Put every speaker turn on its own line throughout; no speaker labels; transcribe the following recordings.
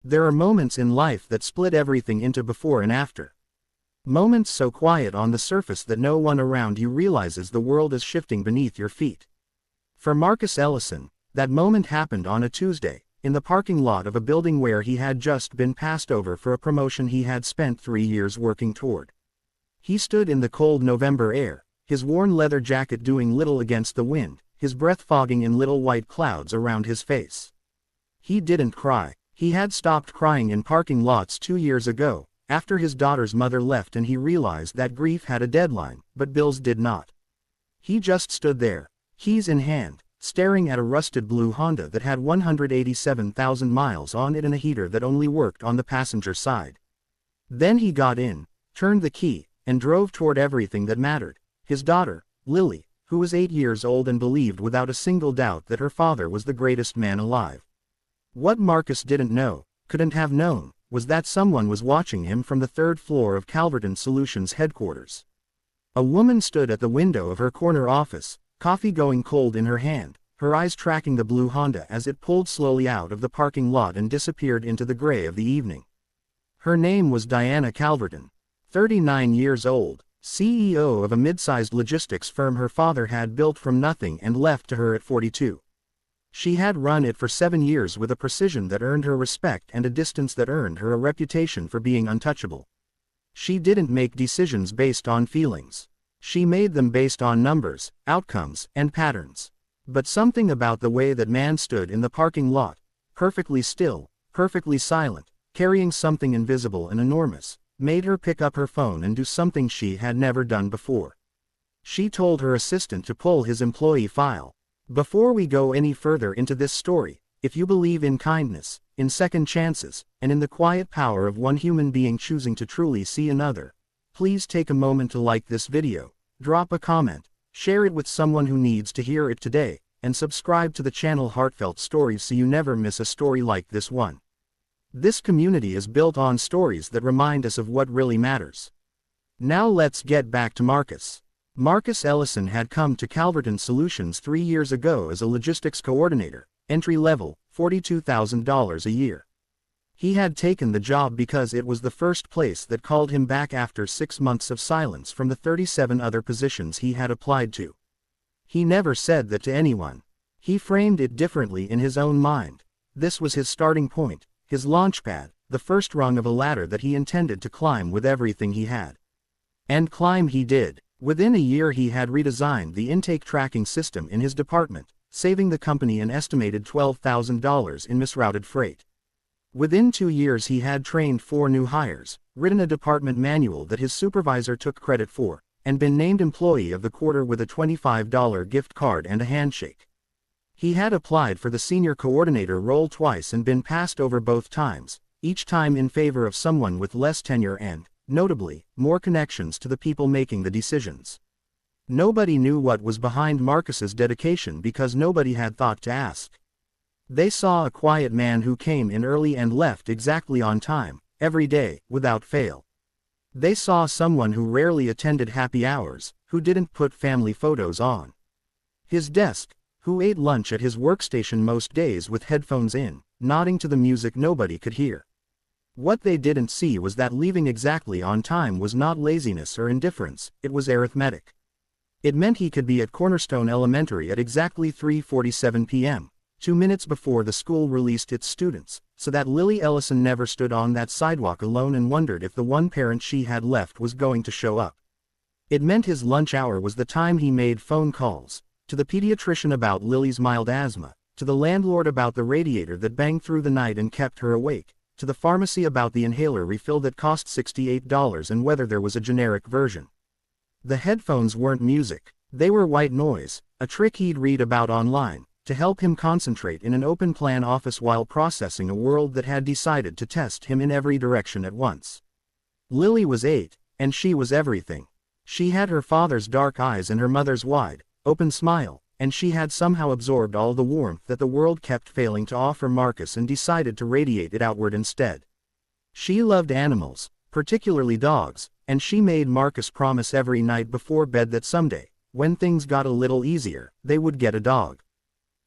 There are moments in life that split everything into before and after. Moments so quiet on the surface that no one around you realizes the world is shifting beneath your feet. For Marcus Ellison, that moment happened on a Tuesday, in the parking lot of a building where he had just been passed over for a promotion he had spent 3 years working toward. He stood in the cold November air, his worn leather jacket doing little against the wind, his breath fogging in little white clouds around his face. He didn't cry. He had stopped crying in parking lots 2 years ago, after his daughter's mother left, and he realized that grief had a deadline, but bills did not. He just stood there, keys in hand, staring at a rusted blue Honda that had 187,000 miles on it and a heater that only worked on the passenger side. Then he got in, turned the key, and drove toward everything that mattered: his daughter, Lily, who was 8 years old and believed without a single doubt that her father was the greatest man alive. What Marcus didn't know, couldn't have known, was that someone was watching him from the 3rd floor of Calverton Solutions headquarters. A woman stood at the window of her corner office, coffee going cold in her hand, her eyes tracking the blue Honda as it pulled slowly out of the parking lot and disappeared into the gray of the evening. Her name was Diana Calverton, 39 years old, CEO of a mid-sized logistics firm her father had built from nothing and left to her at 42. She had run it for 7 years with a precision that earned her respect and a distance that earned her a reputation for being untouchable. She didn't make decisions based on feelings. She made them based on numbers, outcomes, and patterns. But something about the way that man stood in the parking lot, perfectly still, perfectly silent, carrying something invisible and enormous, made her pick up her phone and do something she had never done before. She told her assistant to pull his employee file. Before we go any further into this story, if you believe in kindness, in second chances, and in the quiet power of one human being choosing to truly see another, please take a moment to like this video, drop a comment, share it with someone who needs to hear it today, and subscribe to the channel Heartfelt Stories so you never miss a story like this one. This community is built on stories that remind us of what really matters. Now let's get back to Marcus. Marcus Ellison had come to Calverton Solutions 3 years ago as a logistics coordinator, entry level, $42,000 a year. He had taken the job because it was the first place that called him back after 6 months of silence from the 37 other positions he had applied to. He never said that to anyone. He framed it differently in his own mind. This was his starting point, his launchpad, the first rung of a ladder that he intended to climb with everything he had. And climb he did. Within a year he had redesigned the intake tracking system in his department, saving the company an estimated $12,000 in misrouted freight. Within 2 years he had trained 4 new hires, written a department manual that his supervisor took credit for, and been named Employee of the Quarter with a $25 gift card and a handshake. He had applied for the senior coordinator role twice and been passed over both times, each time in favor of someone with less tenure and, notably, more connections to the people making the decisions. Nobody knew what was behind Marcus's dedication because nobody had thought to ask. They saw a quiet man who came in early and left exactly on time, every day, without fail. They saw someone who rarely attended happy hours, who didn't put family photos on his desk, who ate lunch at his workstation most days with headphones in, nodding to the music nobody could hear. What they didn't see was that leaving exactly on time was not laziness or indifference, it was arithmetic. It meant he could be at Cornerstone Elementary at exactly 3:47 p.m., 2 minutes before the school released its students, so that Lily Ellison never stood on that sidewalk alone and wondered if the one parent she had left was going to show up. It meant his lunch hour was the time he made phone calls, to the pediatrician about Lily's mild asthma, to the landlord about the radiator that banged through the night and kept her awake, to the pharmacy about the inhaler refill that cost $68 and whether there was a generic version. The headphones weren't music, they were white noise, a trick he'd read about online, to help him concentrate in an open-plan office while processing a world that had decided to test him in every direction at once. Lily was 8, and she was everything. She had her father's dark eyes and her mother's wide, open smile, and she had somehow absorbed all the warmth that the world kept failing to offer Marcus and decided to radiate it outward instead. She loved animals, particularly dogs, and she made Marcus promise every night before bed that someday, when things got a little easier, they would get a dog.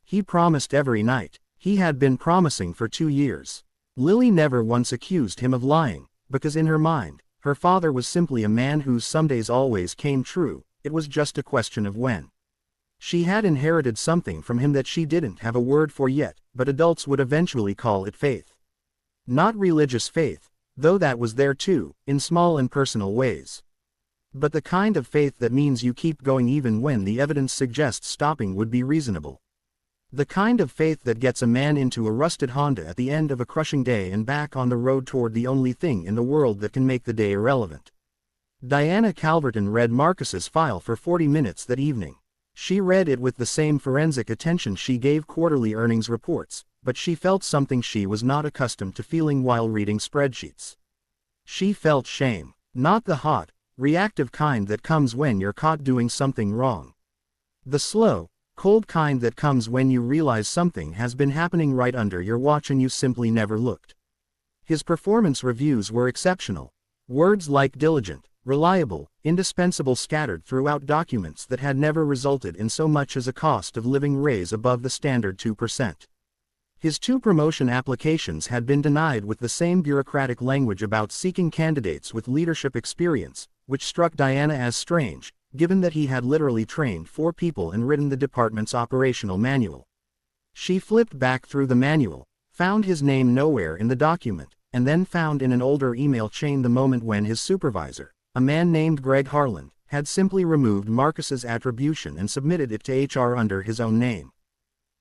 He promised every night. He had been promising for 2 years. Lily never once accused him of lying, because in her mind, her father was simply a man whose some days always came true, it was just a question of when. She had inherited something from him that she didn't have a word for yet, but adults would eventually call it faith. Not religious faith, though that was there too, in small and personal ways. But the kind of faith that means you keep going even when the evidence suggests stopping would be reasonable. The kind of faith that gets a man into a rusted Honda at the end of a crushing day and back on the road toward the only thing in the world that can make the day irrelevant. Diana Calverton read Marcus's file for 40 minutes that evening. She read it with the same forensic attention she gave quarterly earnings reports, but she felt something she was not accustomed to feeling while reading spreadsheets. She felt shame, not the hot, reactive kind that comes when you're caught doing something wrong. The slow, cold kind that comes when you realize something has been happening right under your watch and you simply never looked. His performance reviews were exceptional. Words like diligent, reliable, indispensable scattered throughout documents that had never resulted in so much as a cost of living raise above the standard 2%. His 2 promotion applications had been denied with the same bureaucratic language about seeking candidates with leadership experience, which struck Diana as strange, given that he had literally trained 4 people and written the department's operational manual. She flipped back through the manual, found his name nowhere in the document, and then found in an older email chain the moment when his supervisor, a man named Greg Harland, had simply removed Marcus's attribution and submitted it to HR under his own name.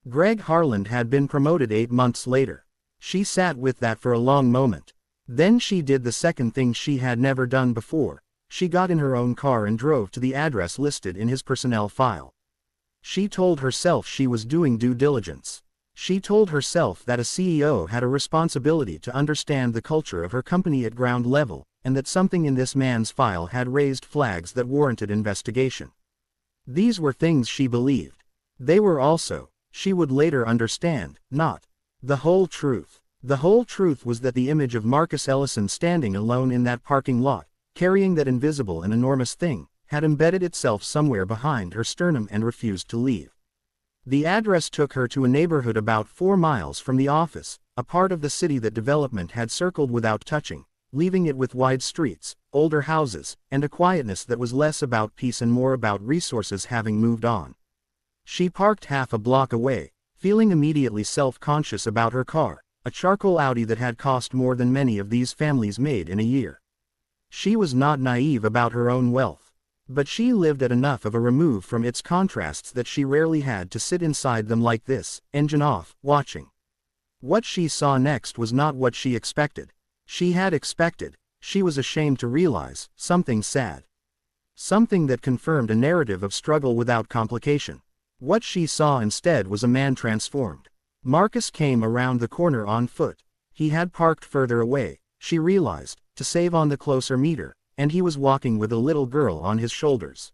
Greg Harland had been promoted 8 months later. She sat with that for a long moment. Then she did the second thing she had never done before. She got in her own car and drove to the address listed in his personnel file. She told herself she was doing due diligence. She told herself that a CEO had a responsibility to understand the culture of her company at ground level, and that something in this man's file had raised flags that warranted investigation. These were things she believed. They were also, she would later understand, not the whole truth. The whole truth was that the image of Marcus Ellison standing alone in that parking lot, carrying that invisible and enormous thing, had embedded itself somewhere behind her sternum and refused to leave. The address took her to a neighborhood about 4 miles from the office, a part of the city that development had circled without touching, leaving it with wide streets, older houses, and a quietness that was less about peace and more about resources having moved on. She parked half a block away, feeling immediately self-conscious about her car, a charcoal Audi that had cost more than many of these families made in a year. She was not naive about her own wealth, but she lived at enough of a remove from its contrasts that she rarely had to sit inside them like this, engine off, watching. What she saw next was not what she expected. She had expected, she was ashamed to realize, something sad. Something that confirmed a narrative of struggle without complication. What she saw instead was a man transformed. Marcus came around the corner on foot. He had parked further away, she realized, to save on the closer meter, and he was walking with a little girl on his shoulders.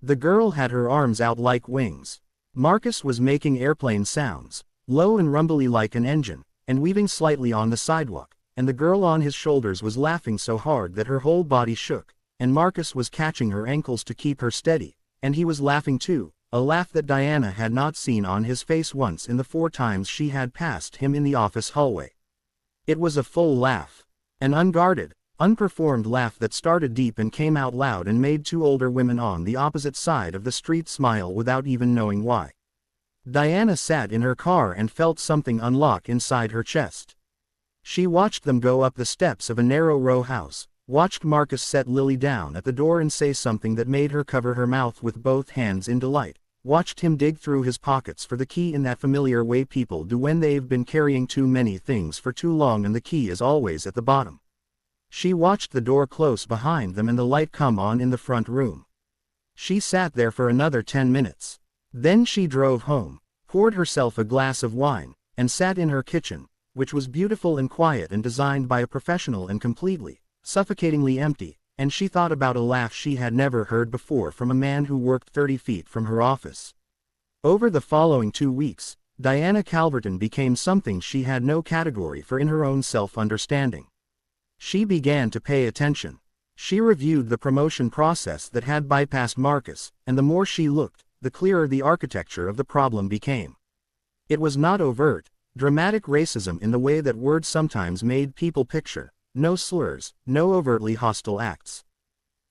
The girl had her arms out like wings. Marcus was making airplane sounds, low and rumbly like an engine, and weaving slightly on the sidewalk, and the girl on his shoulders was laughing so hard that her whole body shook, and Marcus was catching her ankles to keep her steady, and he was laughing too, a laugh that Diana had not seen on his face once in the 4 times she had passed him in the office hallway. It was a full laugh. An unguarded, unperformed laugh that started deep and came out loud and made 2 older women on the opposite side of the street smile without even knowing why. Diana sat in her car and felt something unlock inside her chest. She watched them go up the steps of a narrow row house, watched Marcus set Lily down at the door and say something that made her cover her mouth with both hands in delight, watched him dig through his pockets for the key in that familiar way people do when they've been carrying too many things for too long and the key is always at the bottom. She watched the door close behind them and the light come on in the front room. She sat there for another 10 minutes. Then she drove home, poured herself a glass of wine, and sat in her kitchen, which was beautiful and quiet and designed by a professional and completely, suffocatingly empty, and she thought about a laugh she had never heard before from a man who worked 30 feet from her office. Over the following 2 weeks, Diana Calverton became something she had no category for in her own self-understanding. She began to pay attention. She reviewed the promotion process that had bypassed Marcus, and the more she looked, the clearer the architecture of the problem became. It was not overt, Dramatic racism in the way that words sometimes made people picture. No slurs, no overtly hostile acts.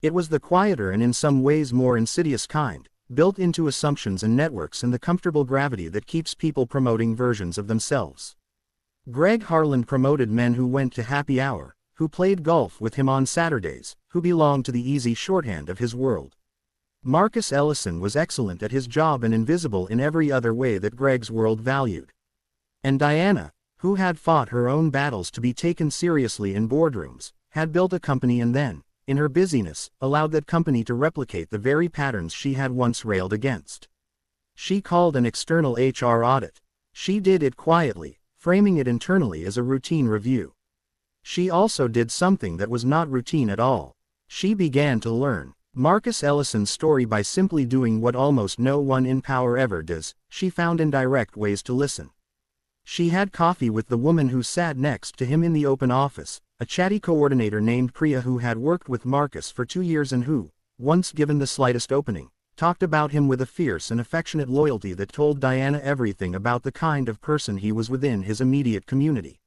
It was the quieter and in some ways more insidious kind, built into assumptions and networks and the comfortable gravity that keeps people promoting versions of themselves. Greg Harland promoted men who went to happy hour, who played golf with him on Saturdays, who belonged to the easy shorthand of his world. Marcus Ellison was excellent at his job and invisible in every other way that Greg's world valued. And Diana, who had fought her own battles to be taken seriously in boardrooms, had built a company and then, in her busyness, allowed that company to replicate the very patterns she had once railed against. She called an external HR audit. She did it quietly, framing it internally as a routine review. She also did something that was not routine at all. She began to learn Marcus Ellison's story by simply doing what almost no one in power ever does. She found indirect ways to listen. She had coffee with the woman who sat next to him in the open office, a chatty coordinator named Priya who had worked with Marcus for 2 years and who, once given the slightest opening, talked about him with a fierce and affectionate loyalty that told Diana everything about the kind of person he was within his immediate community.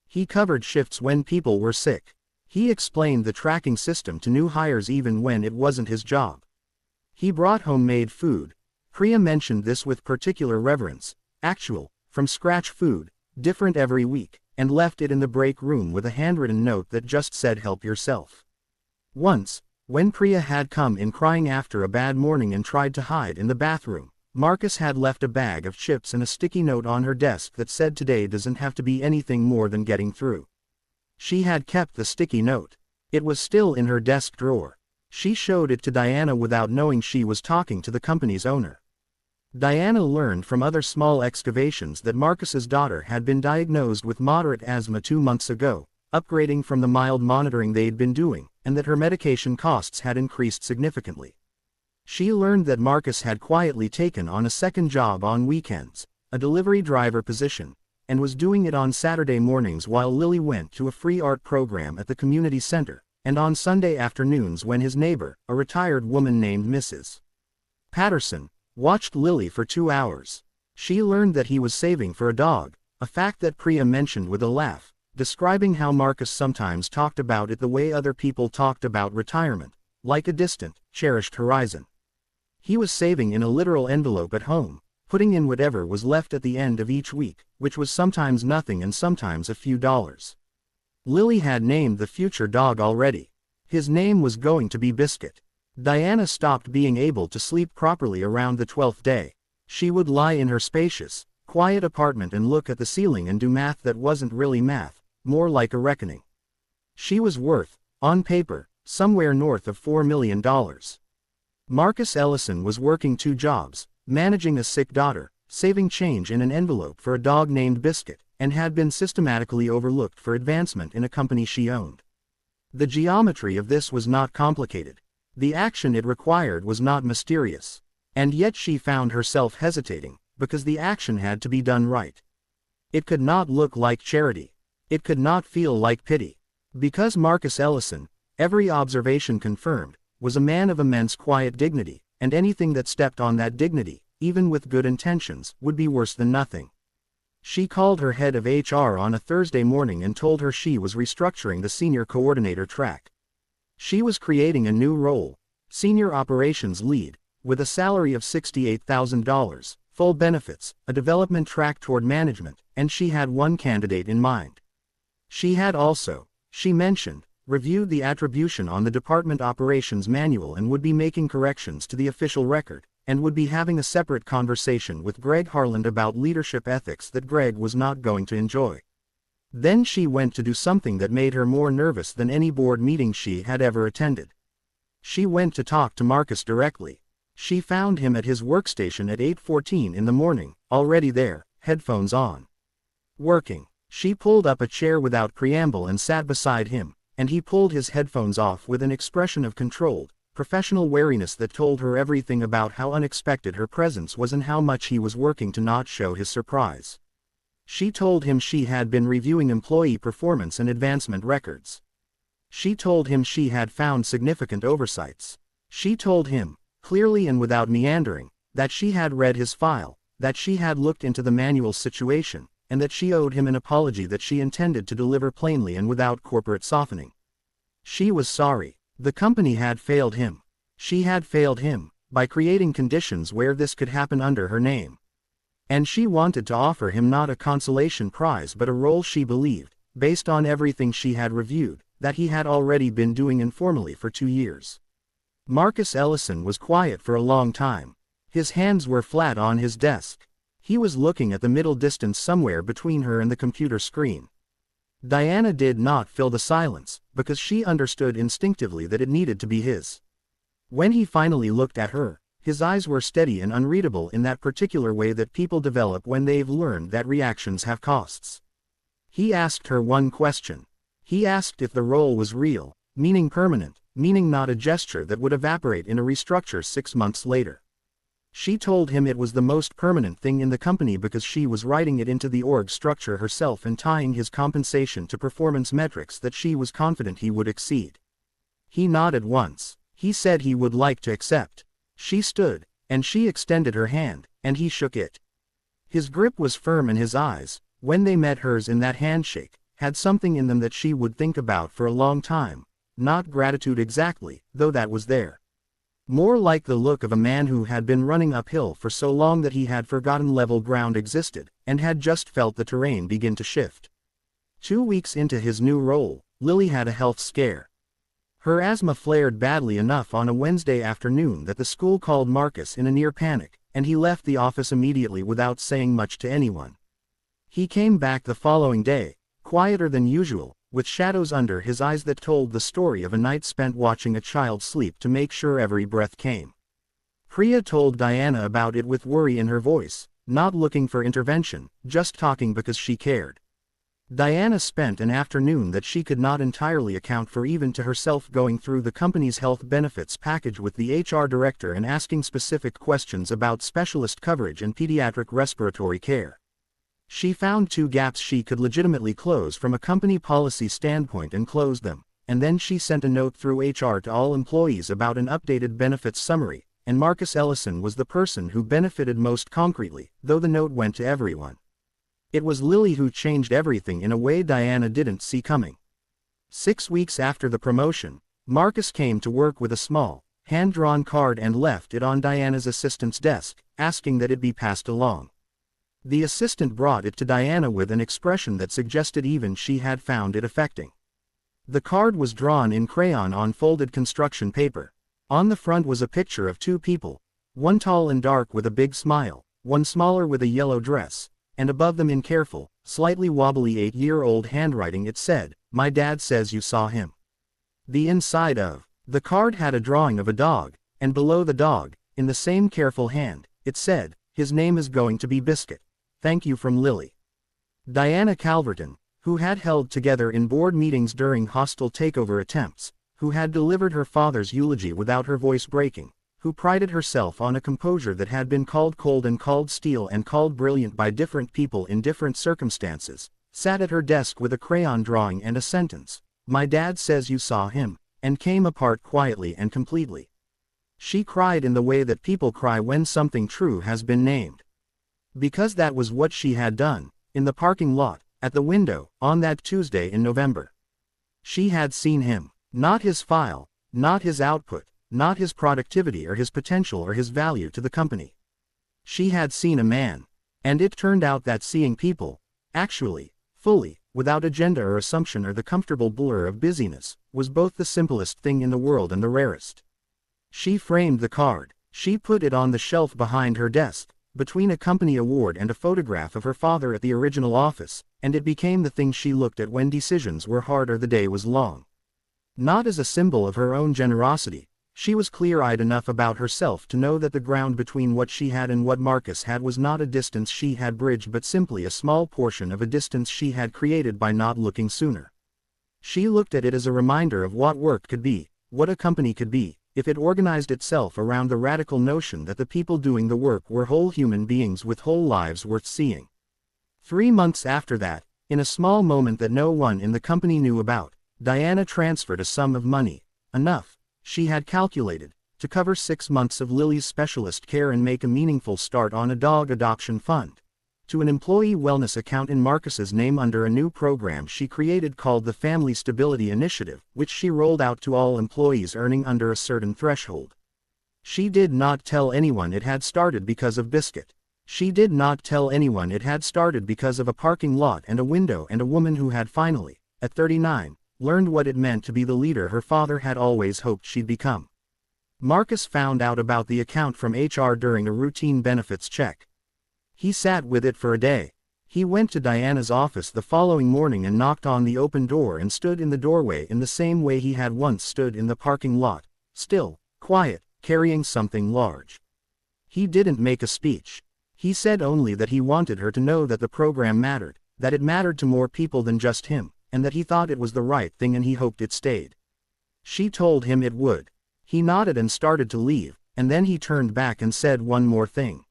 He covered shifts when people were sick. He explained the tracking system to new hires even when it wasn't his job. He brought homemade food. Priya mentioned this with particular reverence, actual, from-scratch food, different every week, and left it in the break room with a handwritten note that just said help yourself. Once, when Priya had come in crying after a bad morning and tried to hide in the bathroom, Marcus had left a bag of chips and a sticky note on her desk that said today doesn't have to be anything more than getting through. She had kept the sticky note. It was still in her desk drawer. She showed it to Diana without knowing she was talking to the company's owner. Diana learned from other small excavations that Marcus's daughter had been diagnosed with moderate asthma 2 months ago, upgrading from the mild monitoring they'd been doing, and that her medication costs had increased significantly. She learned that Marcus had quietly taken on a second job on weekends, a delivery driver position, and was doing it on Saturday mornings while Lily went to a free art program at the community center, and on Sunday afternoons when his neighbor, a retired woman named Mrs. Patterson, watched Lily for 2 hours. She learned that he was saving for a dog, a fact that Priya mentioned with a laugh, describing how Marcus sometimes talked about it the way other people talked about retirement, like a distant, cherished horizon. He was saving in a literal envelope at home, putting in whatever was left at the end of each week, which was sometimes nothing and sometimes a few dollars. Lily had named the future dog already. His name was going to be Biscuit. Diana stopped being able to sleep properly around the 12th day. She would lie in her spacious, quiet apartment and look at the ceiling and do math that wasn't really math, more like a reckoning. She was worth, on paper, somewhere north of $4 million. Marcus Ellison was working 2 jobs, managing a sick daughter, saving change in an envelope for a dog named Biscuit, and had been systematically overlooked for advancement in a company she owned. The geometry of this was not complicated. The action it required was not mysterious. And yet she found herself hesitating, because the action had to be done right. It could not look like charity. It could not feel like pity. Because Marcus Ellison, every observation confirmed, was a man of immense quiet dignity, and anything that stepped on that dignity, even with good intentions, would be worse than nothing. She called her head of HR on a Thursday morning and told her she was restructuring the senior coordinator track. She was creating a new role, senior operations lead, with a salary of $68,000, full benefits, a development track toward management, and she had one candidate in mind. She had also, she mentioned, reviewed the attribution on the department operations manual and would be making corrections to the official record, and would be having a separate conversation with Greg Harland about leadership ethics that Greg was not going to enjoy. Then she went to do something that made her more nervous than any board meeting she had ever attended. She went to talk to Marcus directly. She found him at his workstation at 8:14 in the morning, already there, headphones on. Working. She pulled up a chair without preamble and sat beside him, and he pulled his headphones off with an expression of controlled, professional wariness that told her everything about how unexpected her presence was and how much he was working to not show his surprise. She told him she had been reviewing employee performance and advancement records. She told him she had found significant oversights. She told him, clearly and without meandering, that she had read his file, that she had looked into the manual situation, and that she owed him an apology that she intended to deliver plainly and without corporate softening. She was sorry. The company had failed him. She had failed him, by creating conditions where this could happen under her name. And she wanted to offer him not a consolation prize but a role she believed, based on everything she had reviewed, that he had already been doing informally for 2 years. Marcus Ellison was quiet for a long time. His hands were flat on his desk. He was looking at the middle distance somewhere between her and the computer screen. Diana did not fill the silence, because she understood instinctively that it needed to be his. When he finally looked at her, his eyes were steady and unreadable in that particular way that people develop when they've learned that reactions have costs. He asked her one question. He asked if the role was real, meaning permanent, meaning not a gesture that would evaporate in a restructure 6 months later. She told him it was the most permanent thing in the company because she was writing it into the org structure herself and tying his compensation to performance metrics that she was confident he would exceed. He nodded once. He said he would like to accept. She stood, and she extended her hand, and he shook it. His grip was firm and his eyes, when they met hers in that handshake, had something in them that she would think about for a long time. Not gratitude exactly, though that was there. More like the look of a man who had been running uphill for so long that he had forgotten level ground existed, and had just felt the terrain begin to shift. 2 weeks into his new role, Lily had a health scare. Her asthma flared badly enough on a Wednesday afternoon that the school called Marcus in a near panic, and he left the office immediately without saying much to anyone. He came back the following day, quieter than usual, with shadows under his eyes that told the story of a night spent watching a child sleep to make sure every breath came. Priya told Diana about it with worry in her voice, not looking for intervention, just talking because she cared. Diana spent an afternoon that she could not entirely account for even to herself going through the company's health benefits package with the HR director and asking specific questions about specialist coverage and pediatric respiratory care. She found 2 gaps she could legitimately close from a company policy standpoint and closed them, and then she sent a note through HR to all employees about an updated benefits summary, and Marcus Ellison was the person who benefited most concretely, though the note went to everyone. It was Lily who changed everything in a way Diana didn't see coming. 6 weeks after the promotion, Marcus came to work with a small, hand-drawn card and left it on Diana's assistant's desk, asking that it be passed along. The assistant brought it to Diana with an expression that suggested even she had found it affecting. The card was drawn in crayon on folded construction paper. On the front was a picture of 2 people, one tall and dark with a big smile, one smaller with a yellow dress, and above them in careful, slightly wobbly 8-year-old handwriting it said, "My dad says you saw him." The inside of the card had a drawing of a dog, and below the dog, in the same careful hand, it said, "His name is going to be Biscuit. Thank you from Lily." Diana Calverton, who had held together in board meetings during hostile takeover attempts, who had delivered her father's eulogy without her voice breaking, who prided herself on a composure that had been called cold and called steel and called brilliant by different people in different circumstances, sat at her desk with a crayon drawing and a sentence, "My dad says you saw him," and came apart quietly and completely. She cried in the way that people cry when something true has been named. Because that was what she had done, in the parking lot, at the window, on that Tuesday in November. She had seen him, not his file, not his output, not his productivity or his potential or his value to the company. She had seen a man. And it turned out that seeing people, actually, fully, without agenda or assumption or the comfortable blur of busyness, was both the simplest thing in the world and the rarest. She framed the card. She put it on the shelf behind her desk, between a company award and a photograph of her father at the original office, and it became the thing she looked at when decisions were hard or the day was long. Not as a symbol of her own generosity. She was clear-eyed enough about herself to know that the ground between what she had and what Marcus had was not a distance she had bridged but simply a small portion of a distance she had created by not looking sooner. She looked at it as a reminder of what work could be, what a company could be, if it organized itself around the radical notion that the people doing the work were whole human beings with whole lives worth seeing. 3 months after that, in a small moment that no one in the company knew about, Diana transferred a sum of money, enough, she had calculated, to cover 6 months of Lily's specialist care and make a meaningful start on a dog adoption fund, to an employee wellness account in Marcus's name under a new program she created called the Family Stability Initiative, which she rolled out to all employees earning under a certain threshold. She did not tell anyone it had started because of Biscuit. She did not tell anyone it had started because of a parking lot and a window and a woman who had finally, at 39, learned what it meant to be the leader her father had always hoped she'd become. Marcus found out about the account from HR during a routine benefits check. He sat with it for a day. He went to Diana's office the following morning and knocked on the open door and stood in the doorway in the same way he had once stood in the parking lot, still, quiet, carrying something large. He didn't make a speech. He said only that he wanted her to know that the program mattered, that it mattered to more people than just him, and that he thought it was the right thing and he hoped it stayed. She told him it would. He nodded and started to leave, and then he turned back and said one more thing.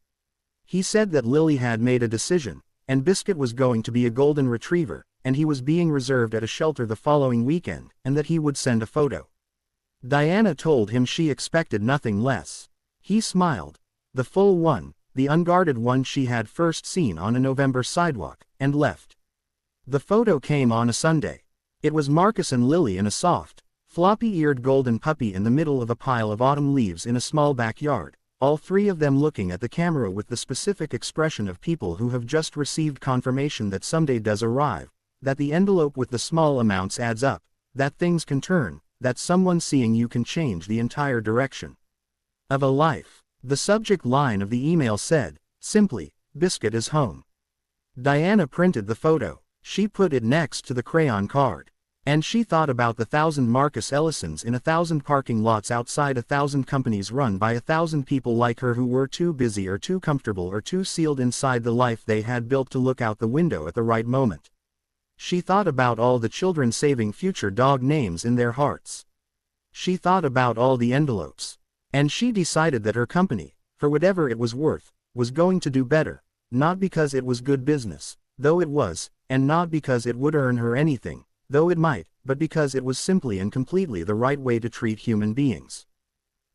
He said that Lily had made a decision, and Biscuit was going to be a golden retriever, and he was being reserved at a shelter the following weekend, and that he would send a photo. Diana told him she expected nothing less. He smiled. The full one, the unguarded one she had first seen on a November sidewalk, and left. The photo came on a Sunday. It was Marcus and Lily in a soft, floppy-eared golden puppy in the middle of a pile of autumn leaves in a small backyard, all three of them looking at the camera with the specific expression of people who have just received confirmation that someday does arrive, that the envelope with the small amounts adds up, that things can turn, that someone seeing you can change the entire direction of a life. The subject line of the email said, simply, "Biscuit is home." Diana printed the photo. She put it next to the crayon card. And she thought about the 1,000 Marcus Ellisons in 1,000 parking lots outside 1,000 companies run by 1,000 people like her who were too busy or too comfortable or too sealed inside the life they had built to look out the window at the right moment. She thought about all the children saving future dog names in their hearts. She thought about all the envelopes. And she decided that her company, for whatever it was worth, was going to do better, not because it was good business, though it was, and not because it would earn her anything, though it might, but because it was simply and completely the right way to treat human beings.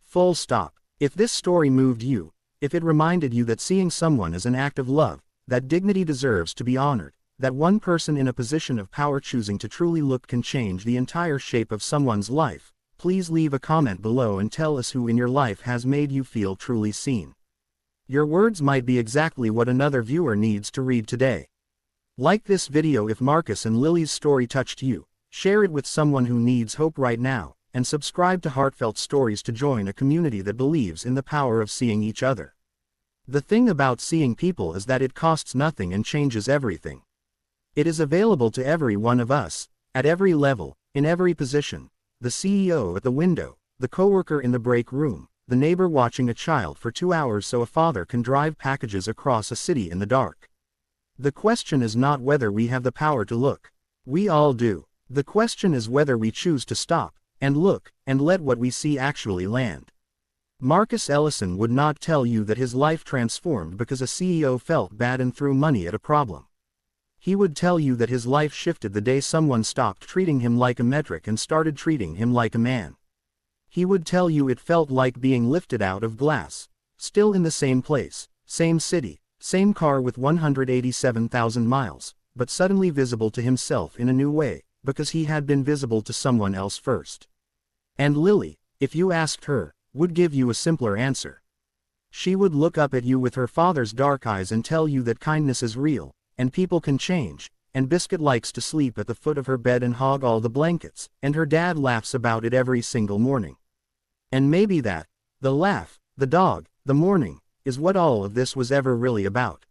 Full stop. If this story moved you, if it reminded you that seeing someone is an act of love, that dignity deserves to be honored, that one person in a position of power choosing to truly look can change the entire shape of someone's life, please leave a comment below and tell us who in your life has made you feel truly seen. Your words might be exactly what another viewer needs to read today. Like this video if Marcus and Lily's story touched you, share it with someone who needs hope right now, and subscribe to Heartfelt Stories to join a community that believes in the power of seeing each other. The thing about seeing people is that it costs nothing and changes everything. It is available to every one of us, at every level, in every position. The CEO at the window, the coworker in the break room, the neighbor watching a child for 2 hours so a father can drive packages across a city in the dark. The question is not whether we have the power to look. We all do. The question is whether we choose to stop, and look, and let what we see actually land. Marcus Ellison would not tell you that his life transformed because a CEO felt bad and threw money at a problem. He would tell you that his life shifted the day someone stopped treating him like a metric and started treating him like a man. He would tell you it felt like being lifted out of glass, still in the same place, same city, same car with 187,000 miles, but suddenly visible to himself in a new way, because he had been visible to someone else first. And Lily, if you asked her, would give you a simpler answer. She would look up at you with her father's dark eyes and tell you that kindness is real, and people can change, and Biscuit likes to sleep at the foot of her bed and hog all the blankets, and her dad laughs about it every single morning. And maybe that, the laugh, the dog, the morning, is what all of this was ever really about.